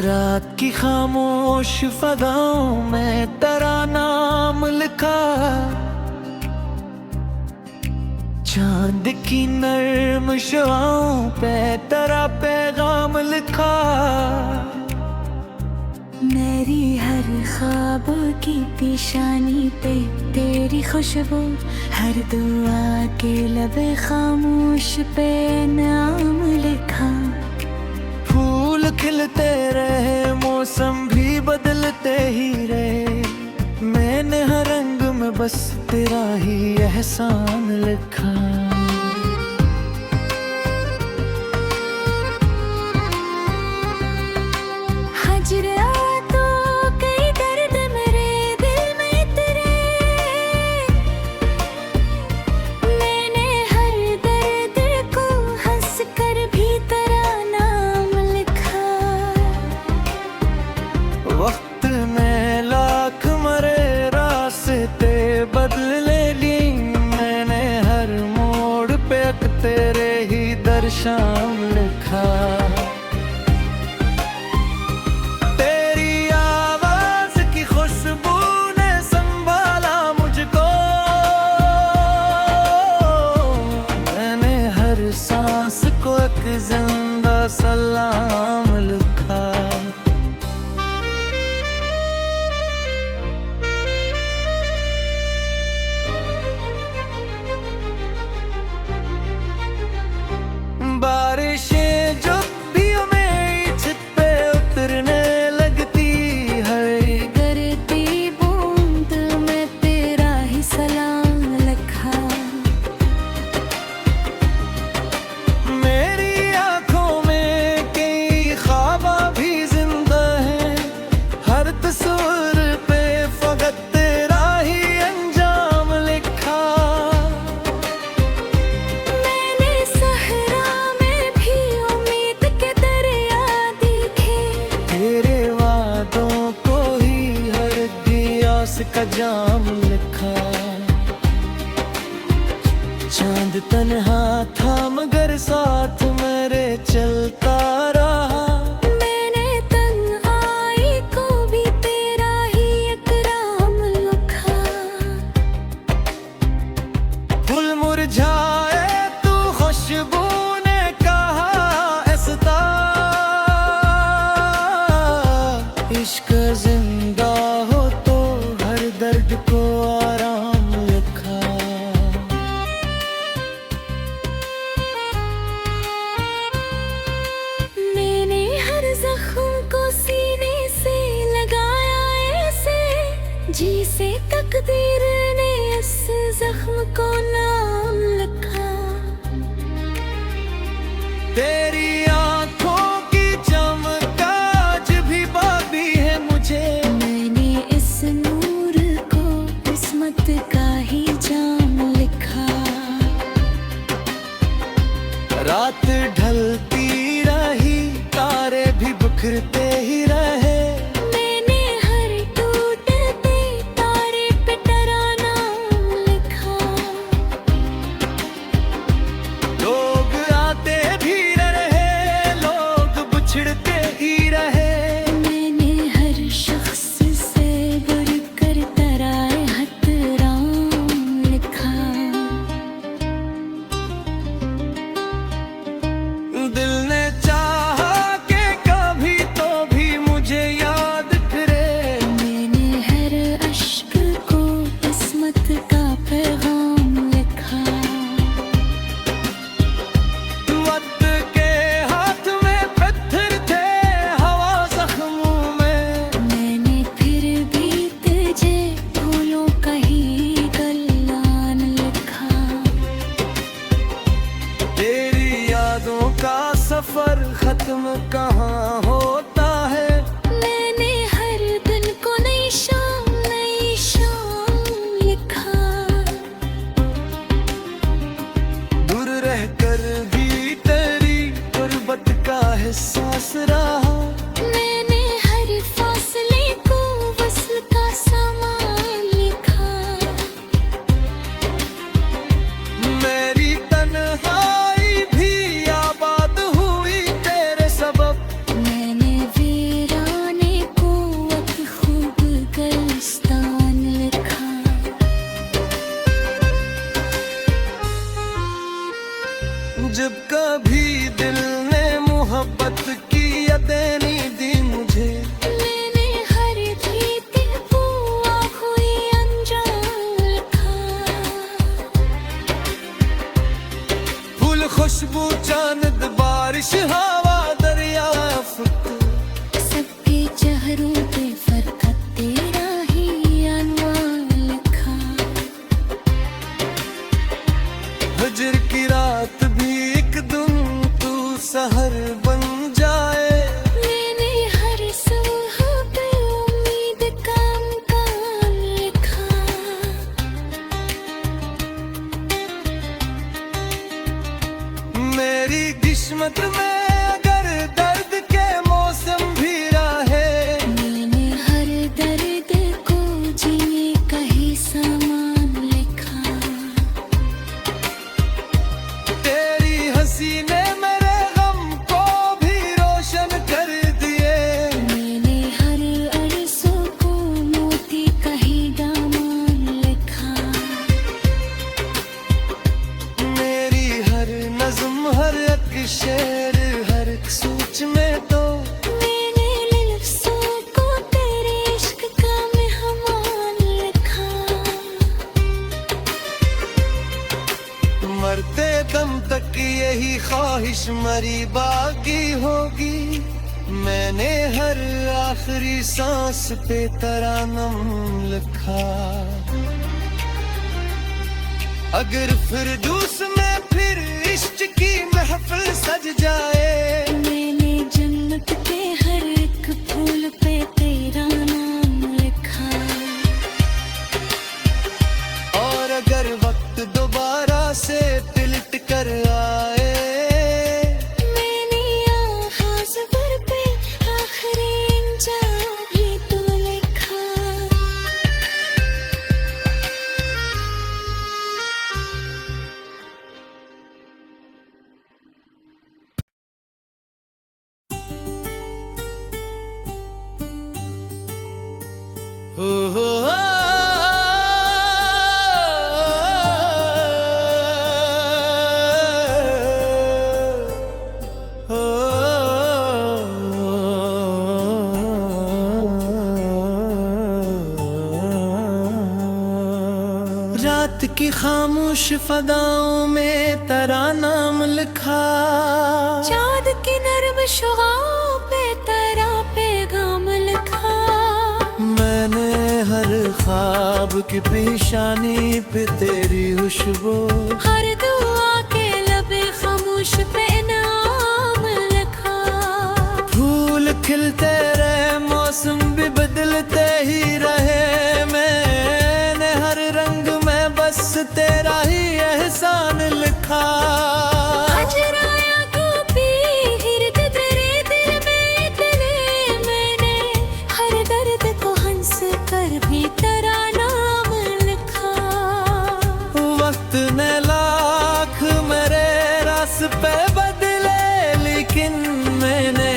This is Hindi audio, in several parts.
रात की खामोश फदाओं में तेरा नाम लिखा, चांद की नर्म शुआओं पे तेरा पैगाम लिखा। मेरी हर ख्वाब की पेशानी पे तेरी खुशबू, हर दुआ के लबे खामोश पे नाम लिखा। फूल खिलते रहे, मौसम भी बदलते ही रहे, मैंने हर रंग में बस तेरा ही एहसान लिखा। वक्त में लाख मरे, रास्ते बदल ली, मैंने हर मोड़ पे तेरे ही दर्शन लिखा। तेरी आवाज की खुशबू ने संभाला मुझको, मैंने हर सांस को एक जिंदा सलाम लिखा। बारिशें जो भी मेरी छत पे उतरने लगती है, गिरती बूंद में तेरा ही सलाम लिखा। मेरी आंखों में कई ख्वाब भी जिंदा है, हर तस्वीर पे फकत तेरा ही अंजाम लिखा। का जाम लिखा। चांद तन्हा था मगर साथ मेरे चलता रहा, मैंने तन्हाई को भी तेरा ही इकराम लिखा। फूल मुरझाए तू खुशबू ने कहा ऐसा, इश्क जिंदा हो तो दर्द को आराम लिखा। मैंने हर जख्म को सीने से लगाया ऐसे, जिसे तकदीर ने इस जख्म को नाम लिखा। तेरी आंखों की चमक आज भी बाकी है मुझे, मैंने इस नूर को किस्मत का ही जाम लिखा। रात ढलती रही, तारे भी बिखरते ही रहे, मैंने हर टूटते तारे पे तेरा नाम लिखा। लोग आते भी रहे, किस्मत में अगर दर्द के मौसम भी रहे, मैंने हर दर्द को जीने का ही सामान लिखा। तेरी हंसी ने मेरे गम को भी रोशन कर दिए। मैंने हर अरसों को मोती का ही दामन लिखा। मेरी हर नज़्म, हर एक शेर, हर एक सोच में तो मैंने लफ्ज़ों को तेरे इश्क का मेहमान लिखा। मरते दम तक यही ख्वाहिश मरी बाकी होगी। मैंने हर आखिरी सांस पे तरानम लिखा। अगर फिरदौस में फिर इश्क की महफिल सज जाए, मैंने जन्नत के हर एक फूल पे तेरा नाम लिखा। और अगर वक्त दोबारा से पलट कर आए, मैंने आगाज़ पर पे आखिरी अंजाम भी तो लिखा। हो हो रात की खामोश फदाओं में तेरा नाम लिखा। चाँद की नर्म शुआओं पे तेरा पैगाम लिखा। मैंने हर ख्वाब की पेशानी पे तेरी खुशबू, हर दुआ के लबे खामोश पे नाम लिखा। फूल खिलते रहे, मौसम भी बदलते ही रहे। मैंने हर रंग में बस तेरा ही एहसान लिखा। अजराया को भी हिरद तेरे दिल में इतने, मैंने हर दर्द को हंस कर भी तेरा नाम लिखा। वक्त ने लाख मेरे रास पे बदले, लेकिन मैंने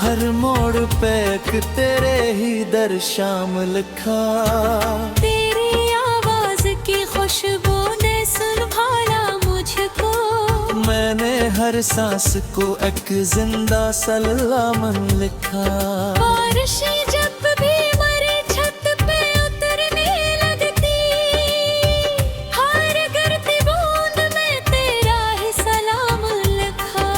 हर मोड़ पे एक तेरे ही दर शाम लिखा। तेरी आवाज की खुशबू ने सुनभाला मुझको। मैंने हर सांस को एक जिंदा सलाम लिखा। बारिशें जब भी मरे छत पे उतरने लगती, हर गिरती बूंद में तेरा ही सलाम लिखा।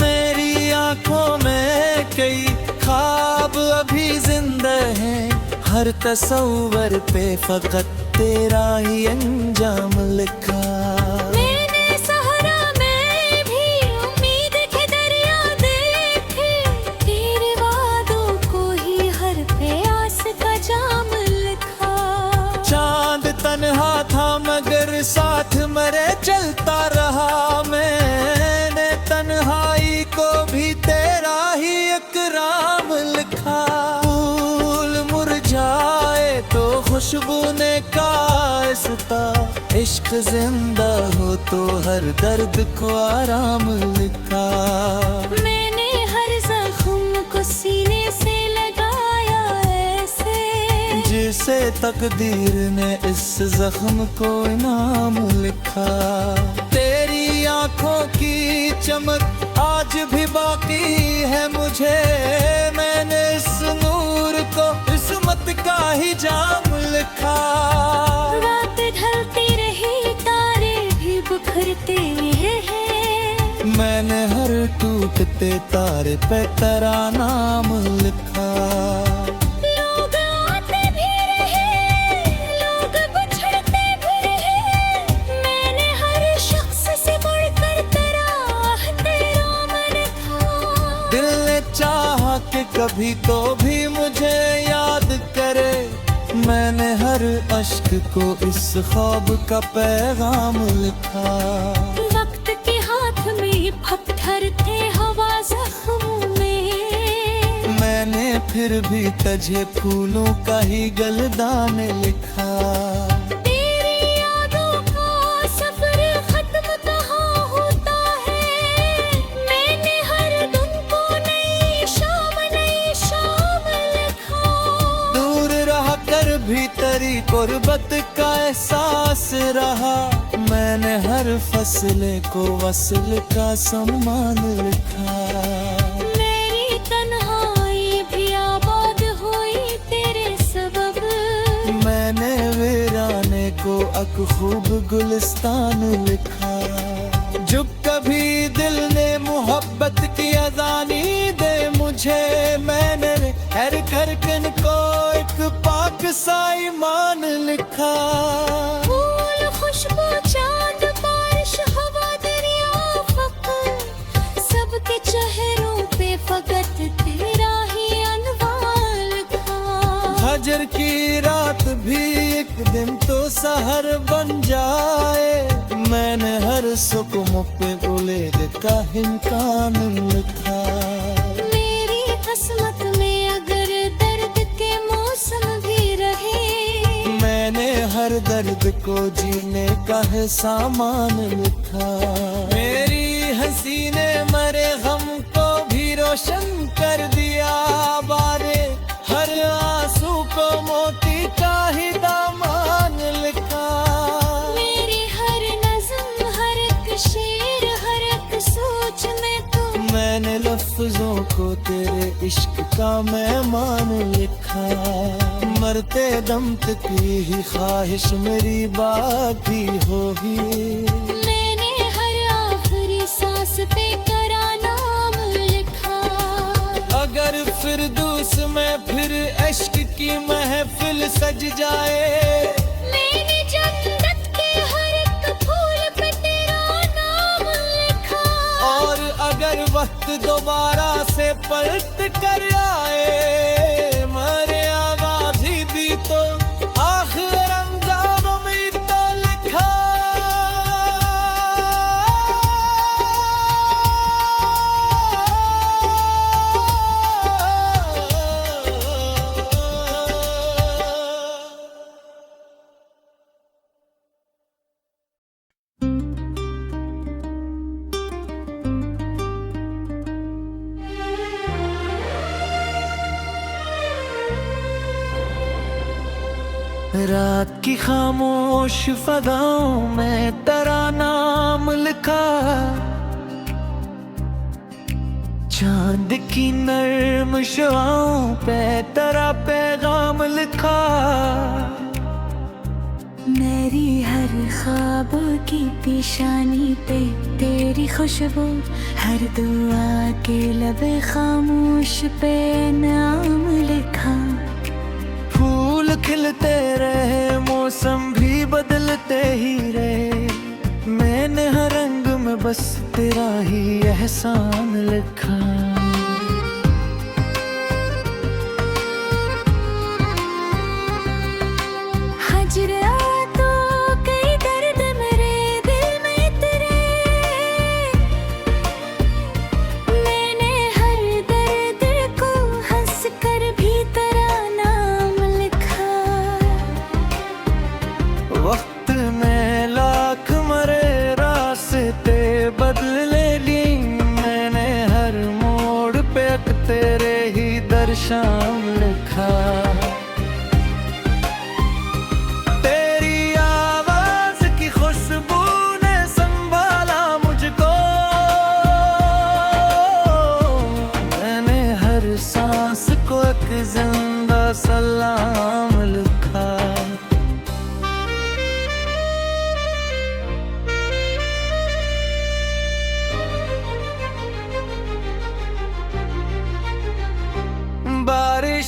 मेरी आंखों में कई ख्वाब अभी जिंदा हैं, हर तस्वर पे फकत तेरा ही अंजाम लिखा। मैंने सहरा में भी उम्मीद के दरिया देखे, तेरे वादों को ही हर प्यास का जाम लिखा। चांद तन्हा था मगर साथ मेरे चलता रहा। मैंने तन्हाई को भी तेरा ही इकराम लिखा। फूल मुरझाए तो खुशबू ने कायस्ता, इश्क जिंदा हो तो हर दर्द को आराम लिखा। मैंने हर जख्म को सीने से लगाया ऐसे, जिसे तकदीर ने इस जख्म को इनाम लिखा। तेरी आंखों की चमक आज भी बाकी है मुझे। मैंने इस नूर को इस्मत का ही जाम लिखा। रात ढलती रही तारे भी बिखरते हैं, मैंने हर टूटते तारे पे तेरा नाम लिखा। लोग आते भी रहे, लोग बिछड़ते भी रहे, मैंने हर शख्स से बढ़कर तेरा मन था। दिल ने चाहा कि कभी तो भी मुझे याद करे। मैंने हर अश्क को इस ख्वाब का पैगाम लिखा। वक्त के हाथ में पत्थर थे फिर भी तुझे फूलों का ही गलदान लिखा। तेरी यादों का सफर खत्म कहाँ होता है, मैंने हर दिन को नई शाम लिखा। दूर रह कर भी तेरी गुर्बत का एहसास रहा, मैंने हर फसले को वसल का सम्मान लिखा। मेरी तन्हाई भी आबाद हुई तेरे सबब, मैंने वीराने को एक खूब गुलिस्तान लिखा। जब कभी दिल ने मोहब्बत की अजानी दे मुझे, मैंने हर धड़कन को एक पाक सा ईमान लिखा। फूल खुशबू चांद बारिश हवा दरिया फकर, सबके चेहरों पे फकत तेरा ही अनवार लिखा। फजर की रात भी एक दिन तो सहर बन जाए, मैंने हर सुकून पे बुलेद का इम्कान लिखा। मेरी किस्मत में अगर दर्द के मौसम भी रहे, मैंने हर दर्द को जीने का है सामान लिखा। मेरी हंसी ने मरे गम को भी रोशन कर दिया, बारे हर आंसू को मोती का ही दामान लिखा। मेरी हर नज़्म हर एक शेर हर एक सोच में तो, मैंने लफ्जों को तेरे इश्क का मेहमान लिखा। मरते दम तक ही ख्वाहिश मेरी बाकी होगी, मैंने हर आखिरी सांस पे करा नाम लिखा। अगर फिरदौस में फिर इश्क की महफिल सज जाए, मैंने जन्नत के हर एक फूल पे तेरा नाम लिखा। और अगर वक्त दोबारा से पलट कर आए, मरे आबादी भी तो आखिर अंजाम में तो लिखा। रात की खामोश फदाओं में तेरा नाम लिखा, चांद की नर्म शुआओं पे तेरा पैगाम लिखा। मेरी हर ख्वाब की पेशानी पे तेरी खुशबू, हर दुआ के लबे खामोश पे नाम लिखा। फूल खिलते रहे मौसम भी बदलते ही रहे, मैंने हर रंग में बस तेरा ही एहसान लिखा। हजर तो कई दर्द मेरे दिल में तेरे, मैंने हर दर्द को हंस कर भी तेरा नाम लिखा। वक्त में लाख मरे रास्ते बदले ली, मैंने हर मोड़ पे तेरे ही दर्शान लिखा। तेरी आवाज की खुशबू ने संभाला मुझको, मैंने हर सांस को एक जिंदा सलाम लिखा। बारिश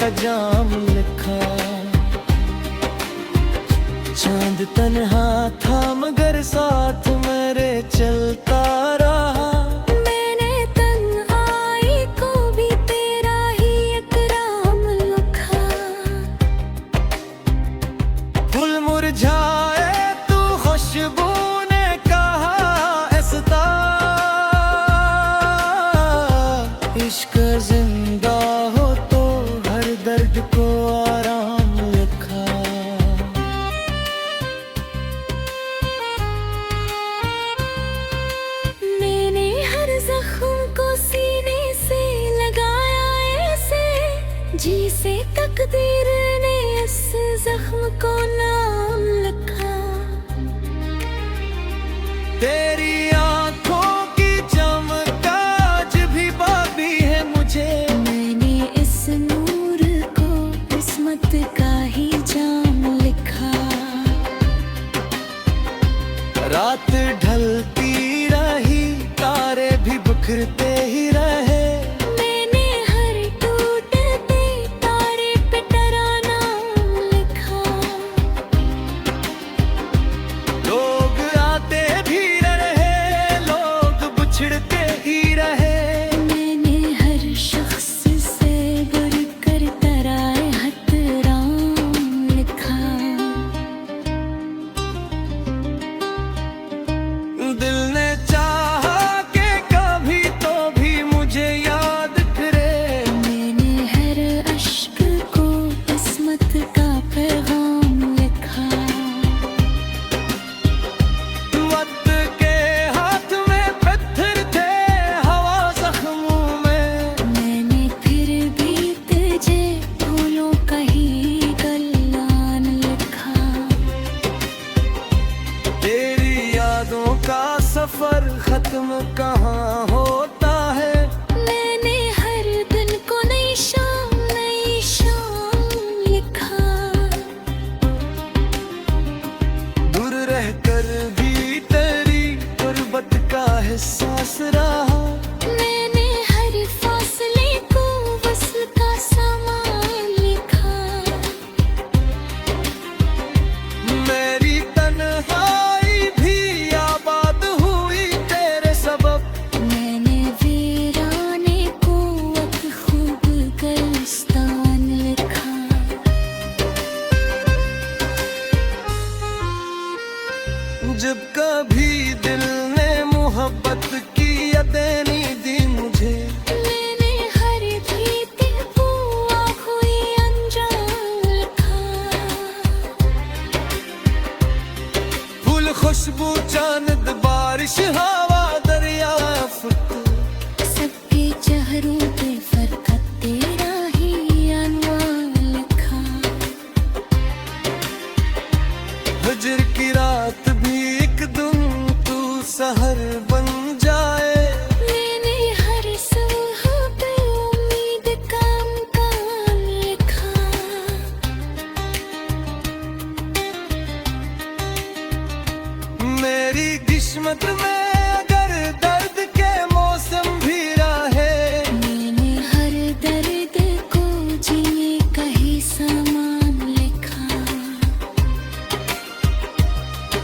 का जाम लिखा। चांद तन्हा था मगर साथ मेरे चलता रहा। मैंने तन्हाई को भी तेरा ही इकराम लिखा। फूल मुरझाए तू खुशबू ने कहा ऐसा। इश्क जिंदा हो तो हर दर्द को आराम लिखा। मैंने हर जख्म को सीने से लगाया ऐसे, जिसे तकदीर ने इस जख्म को नाम लिखा। तेरी आंखों की चमक आज भी बाकी है मुझे। मैंने इस नूर को किस्मत का ही जाम लिखा। रात ढलती रही तारे भी बिखरते ही रहे। मैंने हर टूटते तारे पे तेरा नाम लिखा। लोग आते भी रहे लोग बिछड़ते ही रहे। मैंने हर शख्स से बढ़कर तेरा एहतराम लिखा। दिल ने चाहा कि कभी तो भी मुझे याद करे। मैंने हर अश्क को किस्मत का पैगाम लिखा। वक्त के हाथ में पत्थर थे हवा जख्मों में। मैंने फिर भी तुझे फूलों का ही गलान लिखा। तेरी यादों का सफर खत्म कहाँ होता है। मैंने हर दिन को नई शाम लिखा। दूर रहकर भी तेरी गुर्बत का एहसास रहा। मैंने हर फासले को वस्ल का सामान लिखा। मेरी तन्हाई भी आबाद हुई तेरे सबब। मैंने वीराने को एक खूब गुलिस्तान लिखा। जब कभी दिल ने मोहब्बत की यादें नहीं दी मुझे। मैंने हर भीते हुआ कोई अनजान लिखा। फूल खुशबू चांद बारिश हवा दरिया फुट। सबके चेहरों पे फरकत तेरा ही अनवार लिखा। हजर की रात भी एक दिन तू सहर बन जाए। मैंने हर सुबह पे उम्मीद का मकान लिखा। मेरी किस्मत में अगर दर्द के मौसम भी रहे। मैंने हर दर्द को जीने का ही सामान लिखा।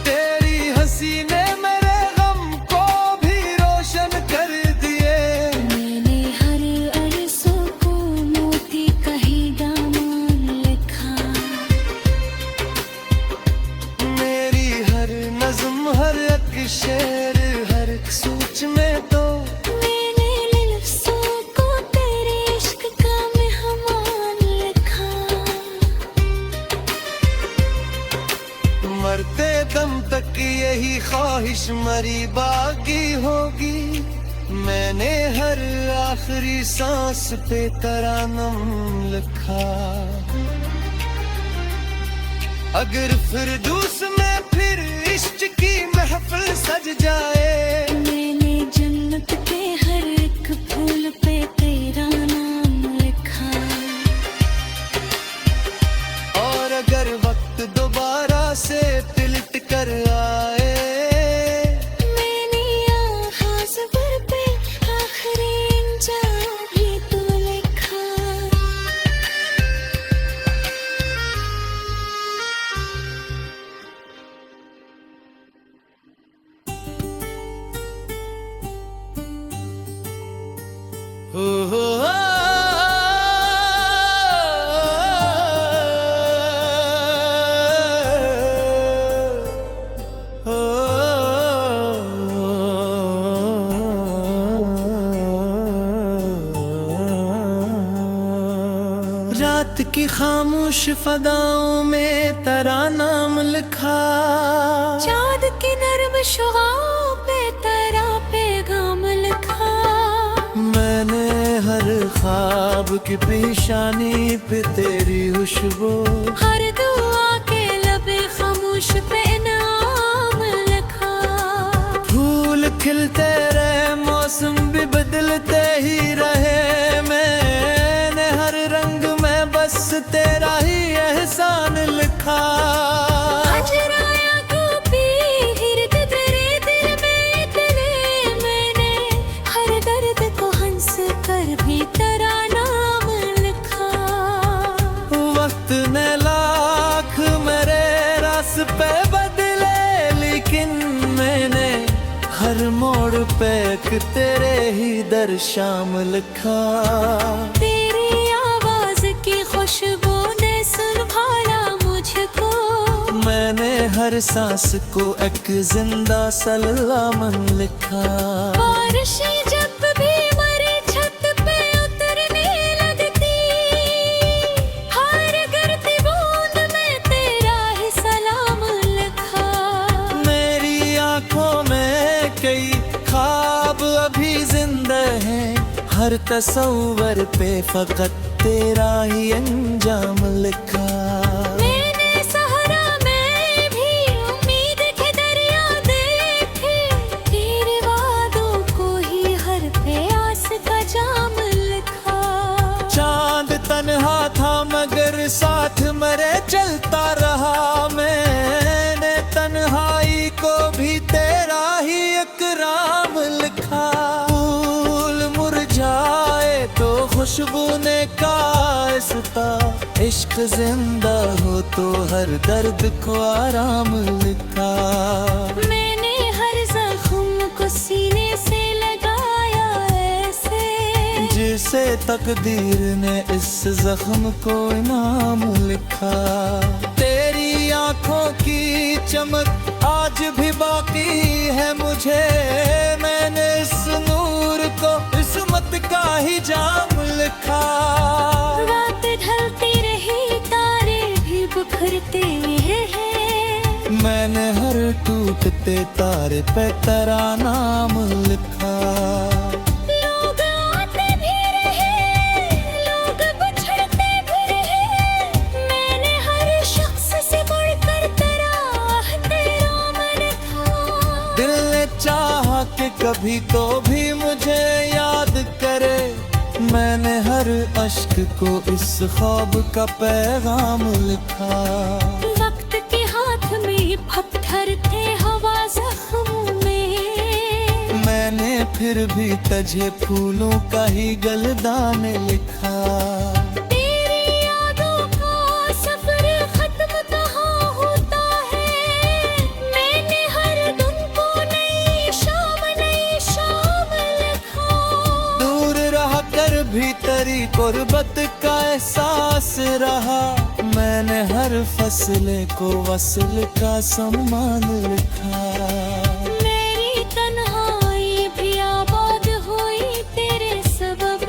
तेरी हंसी ने मेरे गम को भी रोशन कर दिए। मैंने हर अरसों को मोती का ही दामन लिखा। मेरी हर नज्म हर एक शेर हर एक सोच में तो मैंने लफ्ज़ों को तेरे इश्क का मेहमान लिखा। मरते दम तक यही ख्वाहिश मरी बाकी होगी। मैंने हर आखिरी सांस पे तरानम लिखा। अगर फिरदौस में फिर इश्क की महफिल सज जाए। मैंने जन्नत के हर एक फूल पे तेरा नाम लिखा। और अगर वक्त दोबारा से पिलट कर आए। मैंने आगाज़ पर पे आखिरी इंजा भी तो लिखा। ओ हो रात की खामोश फदाओं में तेरा नाम लिखा, चाँद की नर्म शुआओं पे तेरा पैगाम लिखा। मैंने हर ख्वाब की पेशानी पे तेरी खुशबू, हर दुआ के लबे खामोश पे नाम लिखा। फूल खिलते रहे मौसम भी बदलते ही रहे, मैंने हर रंग में बस तेरा ही एहसान लिखा। अजराया को भी हिरद तेरे दिल में इतने, मैंने हर दर्द को हंस कर भी तेरा नाम लिखा। वक्त ने लाख मेरे रास पे बदले, लेकिन मैंने हर मोड़ पे एक तेरे ही दर शाम लिखा। तेरी आवाज की खुशबू ने संभाला मुझको, मैंने हर सांस को एक जिंदा सलाम लिखा। बारिशें जब भी मरे छत पे उतरने लगती, हर गिरती बूंद में तेरा ही सलाम लिखा। मेरी आंखों में कई ख्वाब अभी जिंदा हैं, हर तस्वर पे फकत तेरा ही अंजाम लिखा। मैंने सहरा में भी उम्मीद के दरिया देखे, तेरे वादों को ही हर प्यास का जाम लिखा। चांद तन्हा था मगर साथ मेरे चलता रहा, मैंने तन्हाई को भी तेरा ही इकराम लिखा। फूल मुरझाए तो खुशबू ने कायस्ता, इश्क जिंदा हो तो हर दर्द को आराम लिखा। मैंने हर जख्म को सीने से लगाया ऐसे, जिसे तकदीर ने इस जख्म को इनाम लिखा। तेरी आंखों की चमक आज भी बाकी है मुझे, मैंने इस नूर को इस्मत का ही जाम लिखा। रात ढलती रही तारे भी बिखरते हैं, मैंने हर टूटते तारे पे तेरा नाम लिखा। लोग आते भी रहे, लोग बिछड़ते भी रहे, मैंने हर शख्स से बढ़कर तेरा मन था। दिल ने चाहा कि कभी तो भी मुझे याद करे, मैंने हर अश्क को इस ख्वाब का पैगाम लिखा। वक्त के हाथ में पत्थर थे हवा जख्मों में, मैंने फिर भी तुझे फूलों का ही गलदान लिखा। तेरी यादों का सफर खत्म कहाँ होता है, मैंने हर दिन को नई शाम लिखा। दूर रह कर भी तेरी कुर्बत का एहसास रहा, मैंने हर फसले को वसल का सम्मान लिखा। मेरी तन्हाई भी आबाद हुई तेरे सबब,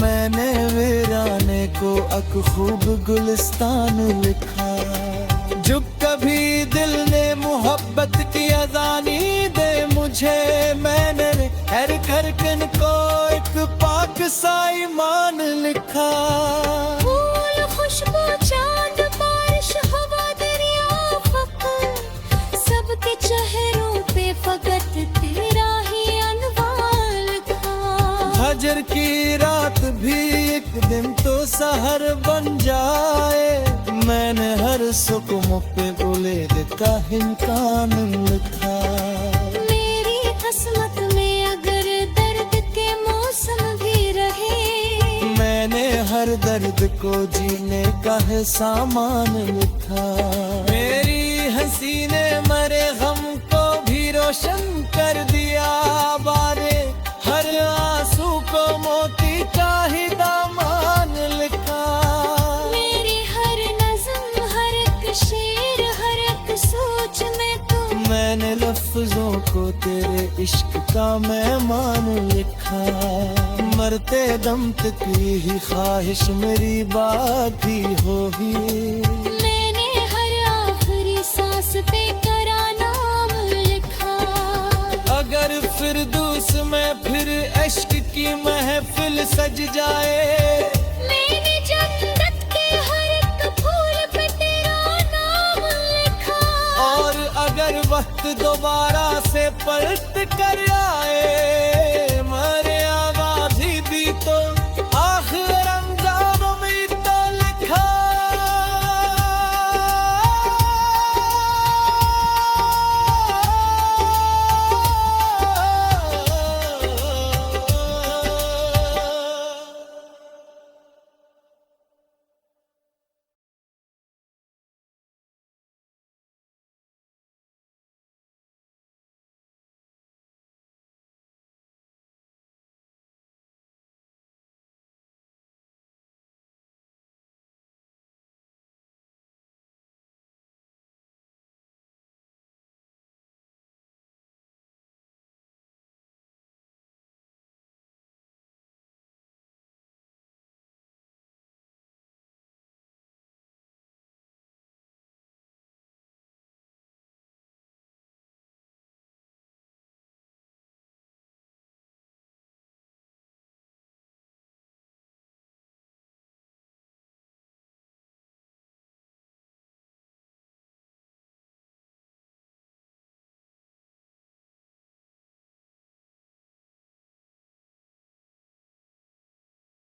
मैंने वीराने को एक खूब गुलिस्तान लिखा। जो कभी दिल ने मोहब्बत की अजानी दे मुझे, मैंने हर धड़कन को एक पाक सा ईमान लिखा। फूल खुशबू चांद बारिश हवा दरिया फकर, सबके चेहरों पे फकत तेरा ही अनवार लिखा। फजर की रात भी एक दिन तो सहर बन जाए, मैंने हर सुकून पे बुलेद का इम्कान लिखा। मेरी किस्मत में अगर दर्द के मौसम भी रहे, मैंने हर दर्द को जीने का है सामान लिखा। मेरी हंसी ने मरे गम को भी रोशन कर दिया, बारे हर आंसू को मोती तेरे इश्क का मेहमान लिखा। मरते दम तक यही ख्वाहिश मेरी बात ही होगी। मैंने हर आखिरी सांस पे तेरा नाम लिखा। अगर फिरदौस में फिर इश्क की महफिल सज जाए, मैंने जन्नत के हर एक फूल पे तेरा नाम लिखा। और अगर वक्त दोबारा से पलट कर आए,